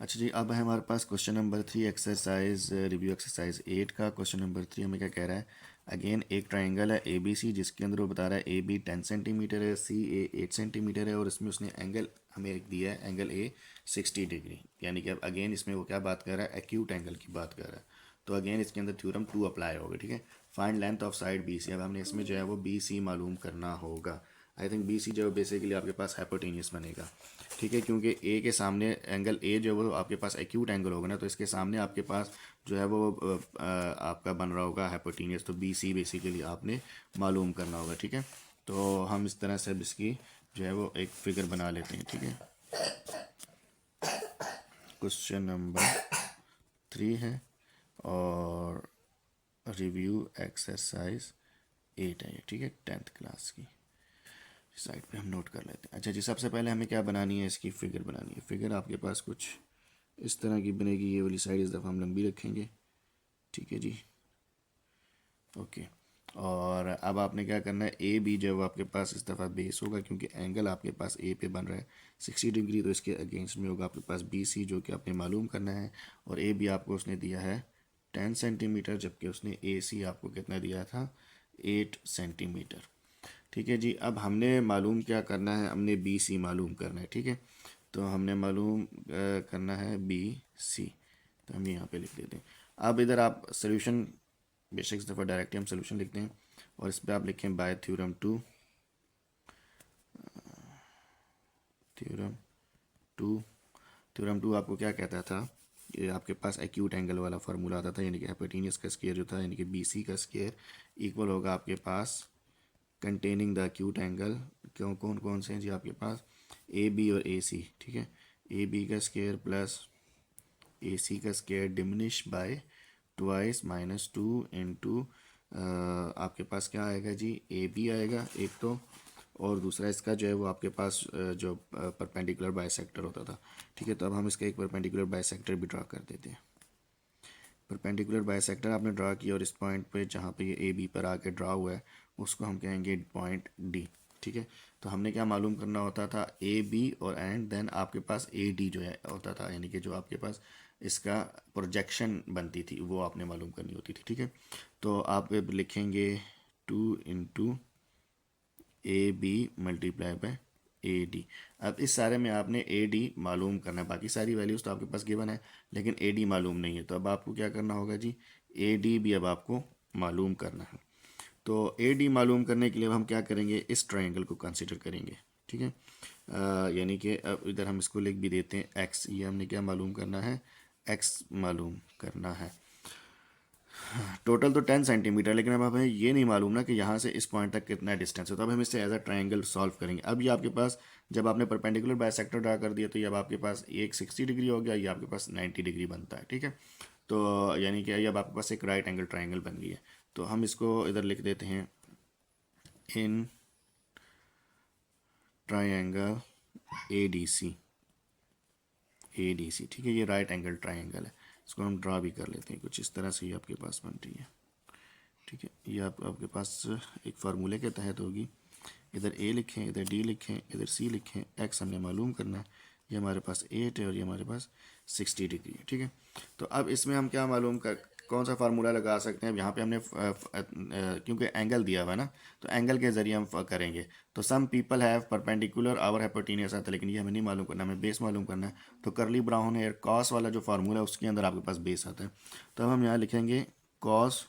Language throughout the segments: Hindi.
अच्छा जी, अब है हमारे पास question number 3, exercise review exercise 8 का क्वेश्चन नंबर 3 हमें क्या कह रहा है। अगेन एक ट्राइंगल है ए बी सी, जिसके अंदर वो बता रहा है ए बी 10 सेंटीमीटर है, सी ए 8 सेंटीमीटर है, और इसमें उसने एंगल हमें एक दिया है, एंगल ए 60 डिग्री। यानी कि अब अगेन इसमें वो क्या बात कर रहा है, एक्यूट एंगल की बात कर रहा है। तो अगेन इसके अंदर थ्योरम 2 अप्लाई होगा, ठीक है। Find length of side B C. अब हमने इसमें जो है वो बी सी मालूम करना होगा। आई थिंक बी सी जो बेसिकली आपके पास हाइपोटेनियस बनेगा, ठीक है, क्योंकि ए के सामने एंगल ए जो है वो आपके पास एक्यूट एंगल होगा ना, तो इसके सामने आपके पास जो है वो आपका बन रहा होगा हाइपोटेनियस। तो बी सी बेसिकली आपने मालूम करना होगा, ठीक है। तो हम इस तरह से अब इसकी जो है वो एक फिगर बना लेते हैं, ठीक है। क्वेश्चन नंबर 3 है और रिव्यू एक्सरसाइज 8 है ये, ठीक है, 10th क्लास की। साइड पे हम नोट कर लेते हैं। अच्छा जी, सबसे पहले हमें क्या बनानी है, इसकी फिगर बनानी है। फिगर आपके पास कुछ इस तरह की बनेगी। ये वाली साइड इस दफ़ा हम लंबी रखेंगे, ठीक है जी, ओके। और अब आपने क्या करना है, ए बी जो है वो आपके पास इस दफ़ा बेस होगा, क्योंकि एंगल आपके पास ए पे बन रहा है 60 डिग्री, तो इसके अगेंस्ट में होगा आपके पास बी सी, जो कि आपने मालूम करना है। और ए बी आपको उसने दिया है 10 सेंटीमीटर, जबकि उसने ए सी आपको कितना दिया था, 8 सेंटीमीटर, ठीक है जी। अब हमने मालूम क्या करना है, हमने बी सी मालूम करना है, ठीक है। तो हमने मालूम करना है बी सी, तो हम यहाँ पे लिख देते हैं। अब इधर आप सोल्यूशन, बेशक इस दफ़ा डायरेक्टली हम सोल्यूशन लिखते हैं, और इस पर आप लिखें बाय थ्योरम 2, थ्योरम 2। थ्योरम 2 आपको क्या कहता था, ये आपके पास एक्यूट एंगल वाला फार्मूला आता था, यानी कि हाइपोटेनियस का स्क्वायर जो था, यानी कि बी सी का स्क्वायर इक्वल होगा आपके पास कंटेनिंग द एक्यूट एंगल। क्यों, कौन कौन से हैं जी आपके पास, ए बी और ए सी, ठीक है। ए बी का स्क्वायर प्लस ए सी का square diminish bye twice minus 2 into आपके पास क्या आएगा जी, ए बी आएगा एक तो, और दूसरा इसका जो है वो आपके पास जो परपेंडिकुलर बाइसेक्टर होता था, ठीक है। तो अब हम इसका एक परपेंडिकुलर बाइसेक्टर भी ड्रा कर देते हैं। परपेंडिकुलर बाइसेक्टर आपने ड्रा किया, और इस पॉइंट पे जहाँ पे ये ए बी पर आके ड्रा हुआ है उसको हम कहेंगे पॉइंट डी, ठीक है। तो हमने क्या मालूम करना होता था, ए बी और एंड देन आपके पास ए डी जो है होता था, यानी कि जो आपके पास इसका प्रोजेक्शन बनती थी वो आपने मालूम करनी होती थी, ठीक है। तो आप अब लिखेंगे 2 A B multiply by A D. अब इस सारे में आपने ए डी मालूम करना है, बाकी सारी वैल्यूज़ तो आपके पास गिवन है, लेकिन ए डी मालूम नहीं है। तो अब आपको क्या करना होगा जी, ए डी भी अब आपको मालूम करना है। तो ए डी मालूम करने के लिए अब हम क्या करेंगे, इस ट्राइंगल को कंसिडर करेंगे, ठीक है। यानी कि अब इधर हम इसको लिख भी देते हैं एक्स, ये हमने क्या मालूम करना है, एक्स मालूम करना है। टोटल तो 10 सेंटीमीटर, लेकिन अब हमें ये नहीं मालूम ना कि यहाँ से इस पॉइंट तक कितना डिस्टेंस है। तो अब हम इससे एज अ ट्राइंगल सॉल्व करेंगे। अब ये आपके पास जब आपने परपेंडिकुलर बाइसेक्टर ड्रा कर दिया, तो ये अब आपके पास एक 60 डिग्री हो गया, ये आपके पास 90 डिग्री बनता है, ठीक है। तो यानी कि ये अब आपके पास एक राइट एंगल ट्राइंगल बन गई है। तो हम इसको इधर लिख देते हैं, in triangle A D C, A D C, ठीक है। ये राइट एंगल ट्राइंगल है, इसको हम ड्रा भी कर लेते हैं। कुछ इस तरह से ये आपके पास बन रही है, ठीक है। ये आपके पास एक फार्मूले के तहत होगी। इधर ए लिखें, इधर डी लिखें, इधर सी लिखें, एक्स हमने मालूम करना है, ये हमारे पास 8 है और ये हमारे पास 60 डिग्री है, ठीक है। तो अब इसमें हम क्या मालूम कर, कौन सा फार्मूला लगा सकते हैं। अब यहाँ पे हमने क्योंकि एंगल दिया हुआ है ना, तो एंगल के ज़रिए हम करेंगे। तो some people have perpendicular over hypotenuse आता है, लेकिन ये हमें नहीं मालूम करना, हमें बेस मालूम करना है। तो करली ब्राउन एयर कॉस वाला जो फार्मूला है उसके अंदर आपके पास बेस आता है। तो अब हम यहाँ लिखेंगे cos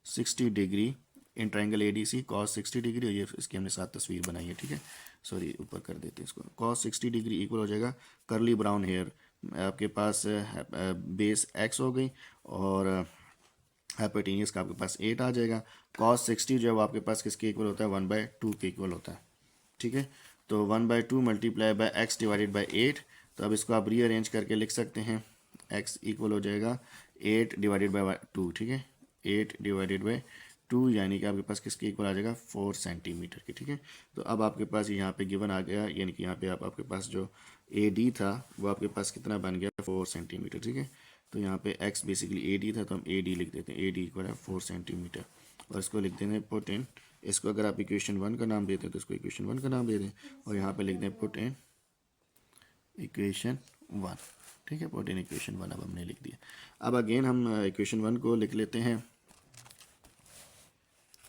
60 degree in triangle A D C, cos 60 degree, और ये इसकी हमने साथ तस्वीर बनाई है, ठीक है। सॉरी, ऊपर कर देते हैं इसको। कॉस 60 डिग्री इक्वल हो जाएगा करली ब्राउन हेयर, आपके पास बेस एक्स हो गई, और हाइपोटेनियस का आपके पास 8 आ जाएगा। कॉस 60 जो है वो आपके पास किसके इक्वल होता है, 1/2 के इक्वल होता है, ठीक है। तो 1/2 multiply by x divided by 8। तो अब इसको आप रीअरेंज करके लिख सकते हैं, एक्स इक्वल हो जाएगा 8 डिवाइडेड बाई 2, ठीक है। 8 डिवाइडेड बाई 2 यानी कि आपके पास किसके इक्वल आ जाएगा, 4 सेंटीमीटर के, ठीक है। तो अब आपके पास यहाँ पे गिवन आ गया, यानी कि यहाँ पे आपके पास जो ए डी था वो आपके पास कितना बन गया, 4 सेंटीमीटर, ठीक है। तो यहाँ पे x बेसिकली ए डी था, तो हम ए डी लिख देते हैं, ए डी इक्वल है 4 सेंटीमीटर, और इसको लिख देंगे पुट इन। इसको अगर आप इक्वेशन 1 का नाम देते हैं तो इसको इक्वेशन 1 का नाम दे दें, और यहाँ पे लिख दें पुट इन इक्वेशन 1। ठीक है, प्रोटीन इक्वेशन 1 अब हमने लिख दिया। अब अगेन हम इक्वेशन 1 को लिख लेते हैं।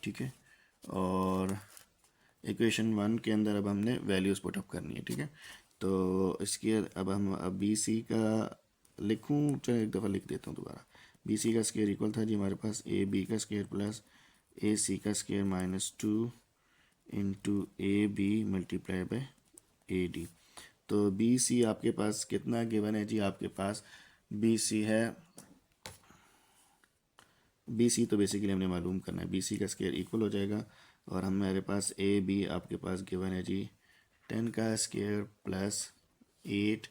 ठीक है, और इक्वेशन 1 के अंदर अब हमने वैल्यूज़ पुटअप करनी है। ठीक है, तो इसकी अब हम अब बी सी का लिखूँ, चलो एक दफ़ा लिख देता हूँ दोबारा। बी सी का स्क्वायर इक्वल था जी हमारे पास ए बी का स्क्वायर प्लस ए सी का square -2 into A B multiply by A D. तो बी सी आपके पास कितना गिवन है जी? आपके पास बी सी है, बी सी तो बेसिकली हमने मालूम करना है, बी सी का स्क्वायर इक्वल हो जाएगा, और हमारे पास ए बी आपके पास गिवन है जी 10 का स्क्वायर प्लस 8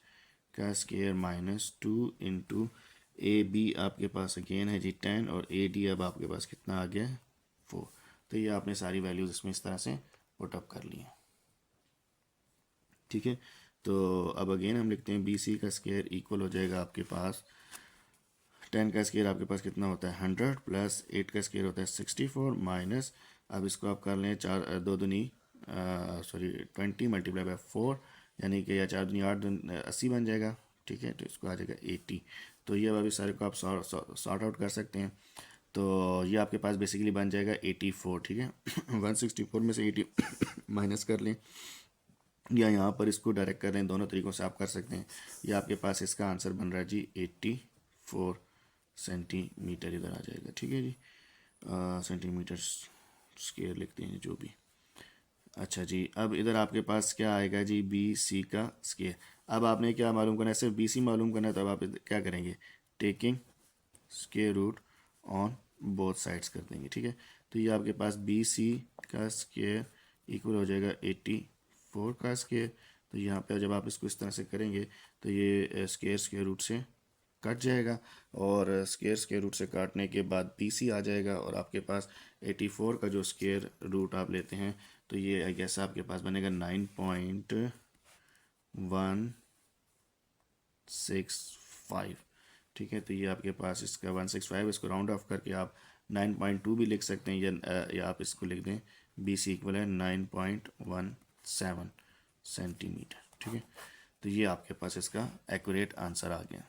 का स्क्वायर -2 इंटू ए बी आपके पास अगेन है जी 10, और ए डी अब आपके पास कितना आ गया? 4। तो ये आपने सारी वैल्यूज़ इसमें इस तरह से पुटअप कर ली हैं। ठीक है, तो अब अगेन हम लिखते हैं बी सी का स्क्वायर इक्वल हो जाएगा आपके पास 10 का स्क्वायर आपके पास कितना होता है 100 प्लस 8 का स्क्वायर होता है 64 माइनस, अब इसको आप कर लें 20 मल्टीप्लाई बाय 4, यानी कि या 4 दूनी 8 80 बन जाएगा। ठीक है, तो इसको आ जाएगा 80। तो ये अभी सारे को आप सॉर्ट आउट कर सकते हैं। तो ये आपके पास बेसिकली बन जाएगा 84। ठीक है 164 में से 80 माइनस कर लें, या यहाँ पर इसको डायरेक्ट कर लें, दोनों तरीक़ों से आप कर सकते हैं। ये आपके पास इसका आंसर बन रहा है जी 84 सेंटीमीटर इधर आ जाएगा। ठीक है जी, सेंटीमीटर स्क्वायर लिखते हैं जो भी। अच्छा जी, अब इधर आपके पास क्या आएगा जी? बी सी का स्क्वायर। अब आपने क्या मालूम करना है? सिर्फ बी सी मालूम करना है, तो अब आप क्या करेंगे? Taking square root on both sides कर देंगे। ठीक है, तो ये आपके पास बी सी का स्क्वायर इक्वल हो जाएगा 84 का स्क्वायर। तो यहाँ पे जब आप इसको इस तरह से करेंगे तो ये स्क्वायर रूट से कट जाएगा, और स्क्वायर रूट से काटने के बाद बी सी आ जाएगा, और आपके पास 84 का जो स्क्वायर रूट आप लेते हैं तो ये आई गेस आपके पास बनेगा 9.165। ठीक है, तो ये आपके पास इसका 165, इसको राउंड ऑफ करके आप 9.2 भी लिख सकते हैं, या आप इसको लिख दें बी सी इक्वल है 9.17 सेंटीमीटर। ठीक है, तो ये आपके पास इसका एक्यूरेट आंसर आ गया।